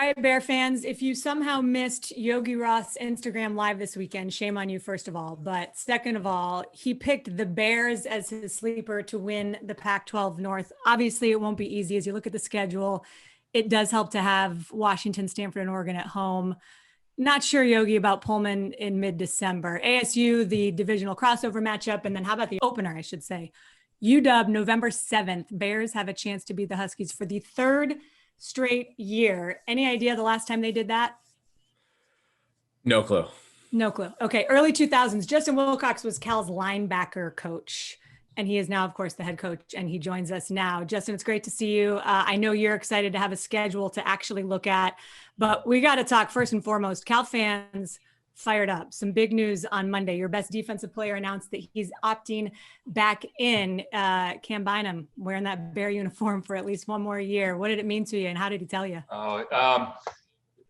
right, Bear fans, if you somehow missed Yogi Roth's Instagram live this weekend, shame on you, first of all. But second of all, he picked the Bears as his sleeper to win the Pac-12 North. Obviously, it won't be easy as you look at the schedule. It does help to have Washington, Stanford, and Oregon at home. Not sure, Yogi, about Pullman in mid-December. ASU, the divisional crossover matchup, and then how about the opener, I should say? UW, November 7th. Bears have a chance to beat the Huskies for the third straight year. Any idea the last time they did that? No clue. No clue. Okay, early 2000s. Justin Wilcox was Cal's linebacker coach, and he is now, of course, the head coach, and he joins us now. Justin, it's great to see you. I know you're excited to have a schedule to actually look at, but we got to talk first and foremost. Cal fans fired up. Some big news on Monday. Your best defensive player announced that he's opting back in. Cam Bynum wearing that Bear uniform for at least one more year. What did it mean to you, and how did he tell you?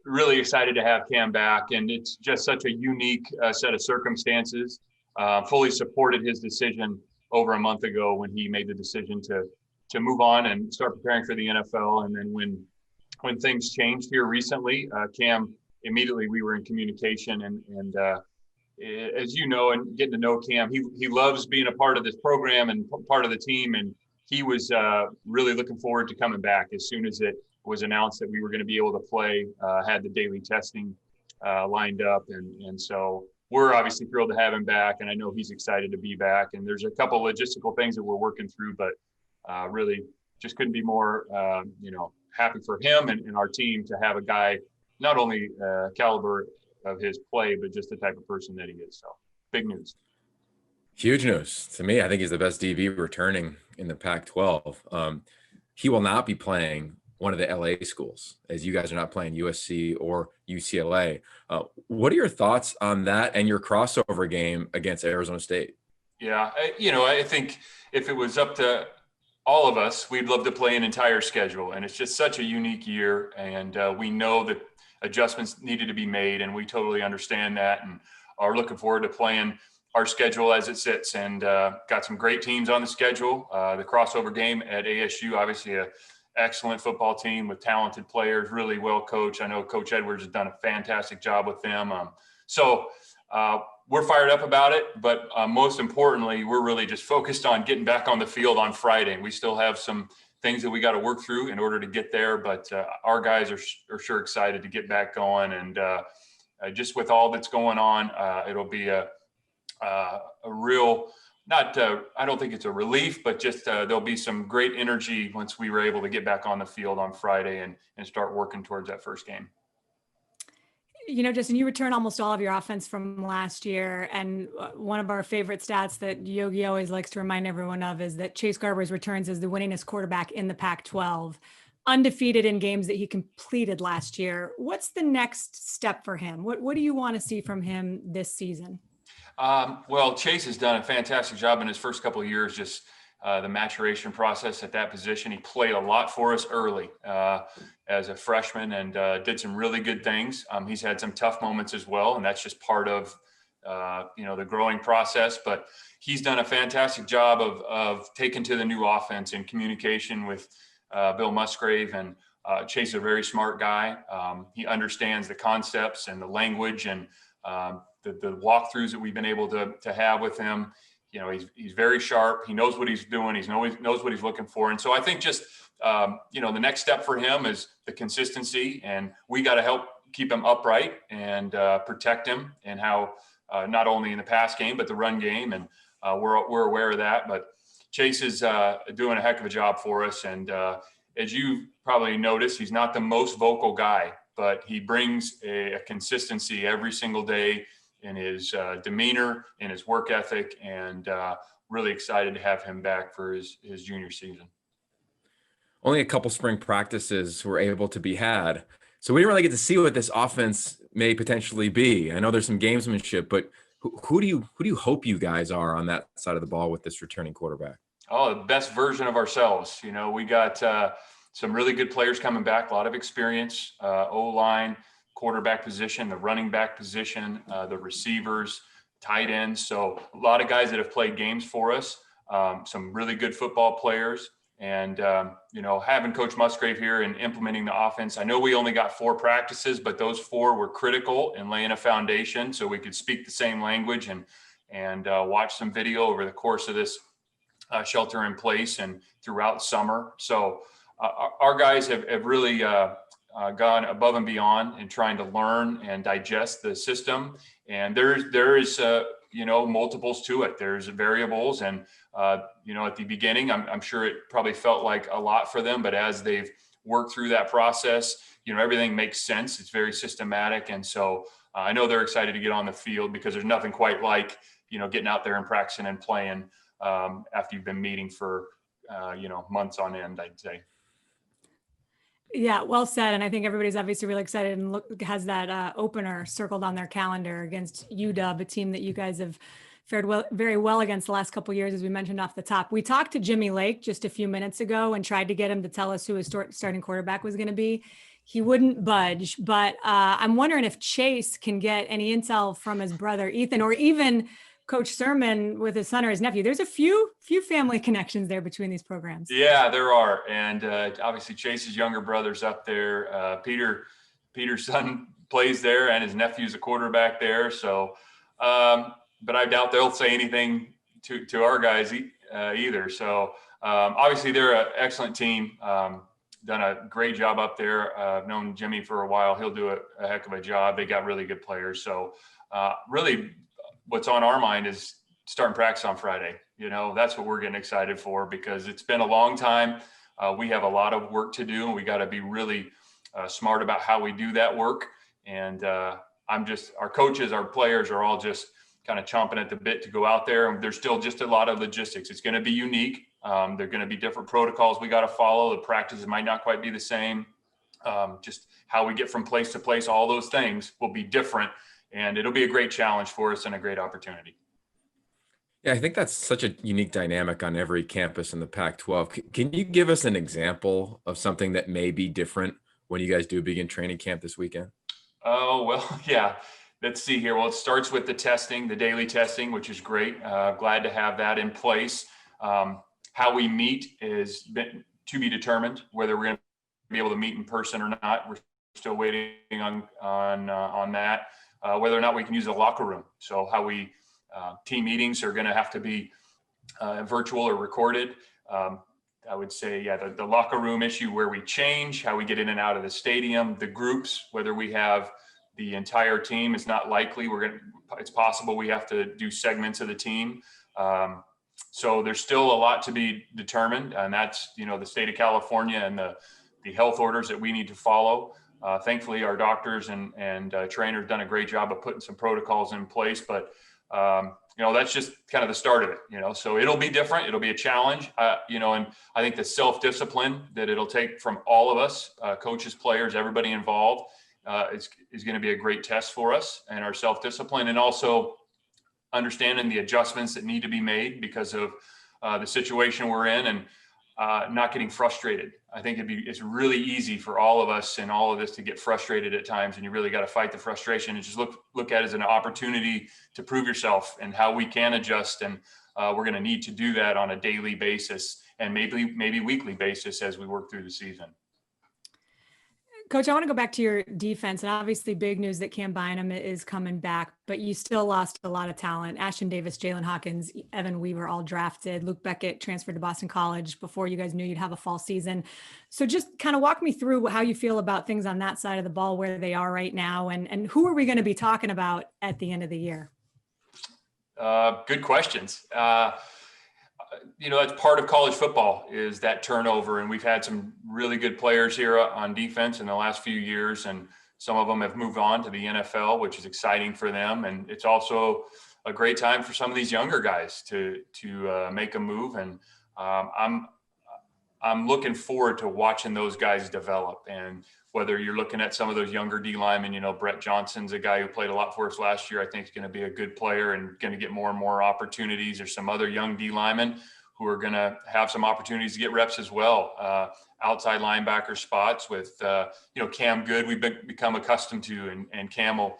Really excited to have Cam back, and it's just such a unique set of circumstances. Fully supported his decision over a month ago when he made the decision to move on and start preparing for the NFL. And then when things changed here recently, Cam, immediately we were in communication, and as you know, and getting to know Cam, he loves being a part of this program and part of the team, and he was really looking forward to coming back as soon as it was announced that we were going to be able to play. Had the daily testing lined up, and so we're obviously thrilled to have him back, and I know he's excited to be back. And there's a couple logistical things that we're working through, but really just couldn't be more happy for him and our team to have a guy not only caliber of his play, but just the type of person that he is. So big news. Huge news to me. I think he's the best DB returning in the Pac-12. He will not be playing one of the LA schools, as you guys are not playing USC or UCLA. What are your thoughts on that and your crossover game against Arizona State? Yeah, I think if it was up to all of us, we'd love to play an entire schedule. And it's just such a unique year. And we know that adjustments needed to be made, and we totally understand that and are looking forward to playing our schedule as it sits. And got some great teams on the schedule. The crossover game at ASU, obviously a excellent football team with talented players, really well coached. I know Coach Edwards has done a fantastic job with them. So we're fired up about it, but most importantly, we're really just focused on getting back on the field on Friday. We still have some things that we got to work through in order to get there, but our guys are sure excited to get back going. And just with all that's going on, it'll be a real, I don't think it's a relief, but just there'll be some great energy once we were able to get back on the field on Friday and start working towards that first game. Justin, you return almost all of your offense from last year. And one of our favorite stats that Yogi always likes to remind everyone of is that Chase Garber's returns as the winningest quarterback in the Pac-12, undefeated in games that he completed last year. What's the next step for him? What do you want to see from him this season? Well, Chase has done a fantastic job in his first couple of years, just the maturation process at that position. He played a lot for us early as a freshman and did some really good things. He's had some tough moments as well, and that's just part of the growing process. But he's done a fantastic job of taking to the new offense in communication with Bill Musgrave. And Chase is a very smart guy. He understands the concepts and the language and the walkthroughs that we've been able to have with him. He's very sharp. He knows what he's doing. He knows what he's looking for. And so I think just, the next step for him is the consistency, and we got to help keep him upright and protect him and how not only in the pass game, but the run game. And we're aware of that, but Chase is doing a heck of a job for us. And as you probably noticed, he's not the most vocal guy, but he brings a consistency every single day in his demeanor, in his work ethic, and really excited to have him back for his junior season. Only a couple spring practices were able to be had, so we didn't really get to see what this offense may potentially be. I know there's some gamesmanship, but who do you hope you guys are on that side of the ball with this returning quarterback? Oh, the best version of ourselves. We got some really good players coming back, a lot of experience, O-line, quarterback position, the running back position, the receivers, tight ends. So a lot of guys that have played games for us, some really good football players. And, having Coach Musgrave here and implementing the offense, I know we only got 4 practices, but those 4 were critical in laying a foundation so we could speak the same language and watch some video over the course of this shelter in place and throughout summer. So our guys have really gone above and beyond in trying to learn and digest the system. And there is multiples to it. There's variables, and at the beginning, I'm sure it probably felt like a lot for them, but as they've worked through that process, everything makes sense. It's very systematic. And so I know they're excited to get on the field because there's nothing quite like, getting out there and practicing and playing after you've been meeting for, months on end, I'd say. Yeah, well said. And I think everybody's obviously really excited and has that opener circled on their calendar against UW, a team that you guys have fared very well against the last couple of years, as we mentioned off the top. We talked to Jimmy Lake just a few minutes ago and tried to get him to tell us who his starting quarterback was going to be. He wouldn't budge, but I'm wondering if Chase can get any intel from his brother Ethan, or even Coach Sermon with his son or his nephew. There's a few family connections there between these programs. Yeah, there are. And obviously Chase's younger brother's up there. Peter's son plays there, and his nephew's a quarterback there. So, but I doubt they'll say anything to our guys either. So obviously they're an excellent team. Done a great job up there. I've known Jimmy for a while. He'll do a heck of a job. They got really good players. So really what's on our mind is starting practice on Friday. That's what we're getting excited for, because it's been a long time. We have a lot of work to do, and we got to be really smart about how we do that work. And our coaches, our players are all just kind of chomping at the bit to go out there. And there's still just a lot of logistics. It's going to be unique. They're going to be different protocols we got to follow. The practices might not quite be the same. Just how we get from place to place, all those things will be different. And it'll be a great challenge for us and a great opportunity. Yeah, I think that's such a unique dynamic on every campus in the Pac-12. Can you give us an example of something that may be different when you guys do begin training camp this weekend? Oh, well, yeah. Let's see here. Well, it starts with the testing, the daily testing, which is great. Glad to have that in place. How we meet is to be determined, whether we're going to be able to meet in person or not. We're still waiting on that. Whether or not we can use the locker room. So how we team meetings are going to have to be virtual or recorded. I would say, yeah, the locker room issue, where we change, how we get in and out of the stadium, the groups, whether we have the entire team is not likely. It's possible we have to do segments of the team. So there's still a lot to be determined, and that's, the state of California and the health orders that we need to follow. Thankfully, our doctors and trainers done a great job of putting some protocols in place, but that's just kind of the start of it, so it'll be different. It'll be a challenge, and I think the self-discipline that it'll take from all of us, coaches, players, everybody involved, is going to be a great test for us, and our self-discipline, and also understanding the adjustments that need to be made because of the situation we're in, and not getting frustrated. I think it's really easy for all of us and all of this to get frustrated at times, and you really got to fight the frustration and just look at it as an opportunity to prove yourself and how we can adjust. And we're going to need to do that on a daily basis and maybe weekly basis as we work through the season. Coach, I want to go back to your defense, and obviously big news that Cam Bynum is coming back, but you still lost a lot of talent. Ashton Davis, Jalen Hawkins, Evan Weaver, all drafted. Luke Beckett transferred to Boston College before you guys knew you'd have a fall season. So just kind of walk me through how you feel about things on that side of the ball, where they are right now, and who are we going to be talking about at the end of the year? Good questions. That's part of college football, is that turnover. And we've had some really good players here on defense in the last few years, and some of them have moved on to the NFL, which is exciting for them. And it's also a great time for some of these younger guys to make a move. And I'm looking forward to watching those guys develop. And whether you're looking at some of those younger D linemen, Brett Johnson's a guy who played a lot for us last year. I think he's going to be a good player and going to get more and more opportunities. There's some other young D linemen who are going to have some opportunities to get reps as well. Outside linebacker spots with, Cam Good, we've become accustomed to, and Cam will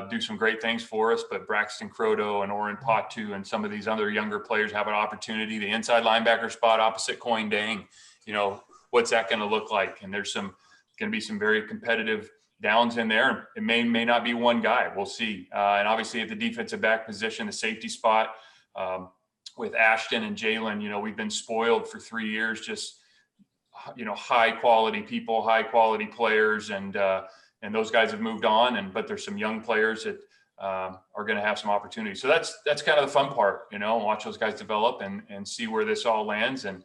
do some great things for us, but Braxton Croto and Oren Patu and some of these other younger players have an opportunity. The inside linebacker spot opposite Coin Dang, what's that going to look like? And there's going to be some very competitive downs in there. It may not be one guy. We'll see. And obviously at the defensive back position, the safety spot with Ashton and Jalen, we've been spoiled for 3 years, just, high quality people, high quality players. And those guys have moved on, but there's some young players that are going to have some opportunities. So that's kind of the fun part, watch those guys develop and see where this all lands. And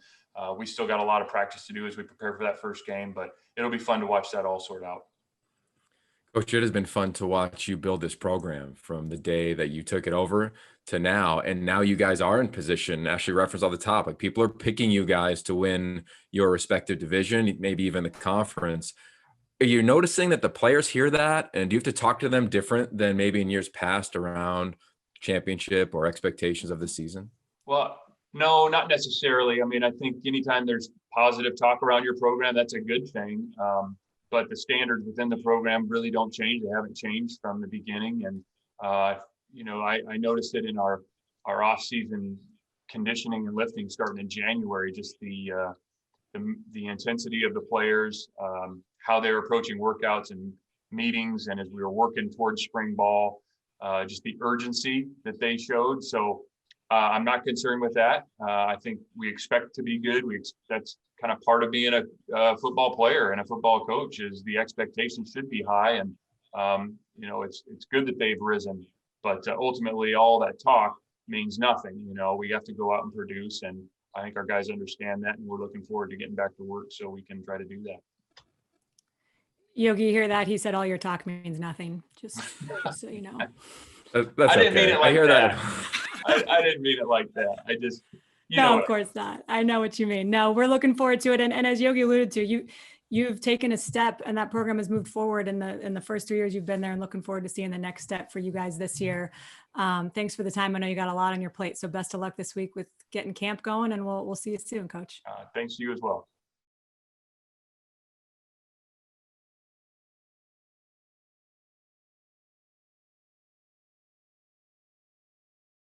we still got a lot of practice to do as we prepare for that first game, but it'll be fun to watch that all sort out. Coach, it has been fun to watch you build this program from the day that you took it over to now. And now you guys are in position, actually reference all the top, like people are picking you guys to win your respective division, maybe even the conference. Are you noticing that the players hear that? And do you have to talk to them different than maybe in years past around championship or expectations of the season? Well, no, not necessarily. I mean, I think anytime there's positive talk around your program, that's a good thing. But the standards within the program really don't change. They haven't changed from the beginning. And, I noticed it in our off-season conditioning and lifting starting in January, just the intensity of the players, how they're approaching workouts and meetings. And as we were working towards spring ball, just the urgency that they showed. So I'm not concerned with that. I think we expect to be good. That's kind of part of being a football player and a football coach, is the expectations should be high. And, it's good that they've risen, but ultimately all that talk means nothing. We have to go out and produce. And I think our guys understand that, and we're looking forward to getting back to work so we can try to do that. Yogi, you hear that? He said all your talk means nothing, just so you know. That's I didn't mean it like I hear that. I didn't mean it like that. I just, No, of course not. I know what you mean. No, we're looking forward to it. And as Yogi alluded to, you've taken a step, and that program has moved forward in the first 3 years you've been there, and looking forward to seeing the next step for you guys this year. Thanks for the time. I know you got a lot on your plate, so best of luck this week with getting camp going, and we'll see you soon, Coach. Thanks to you as well.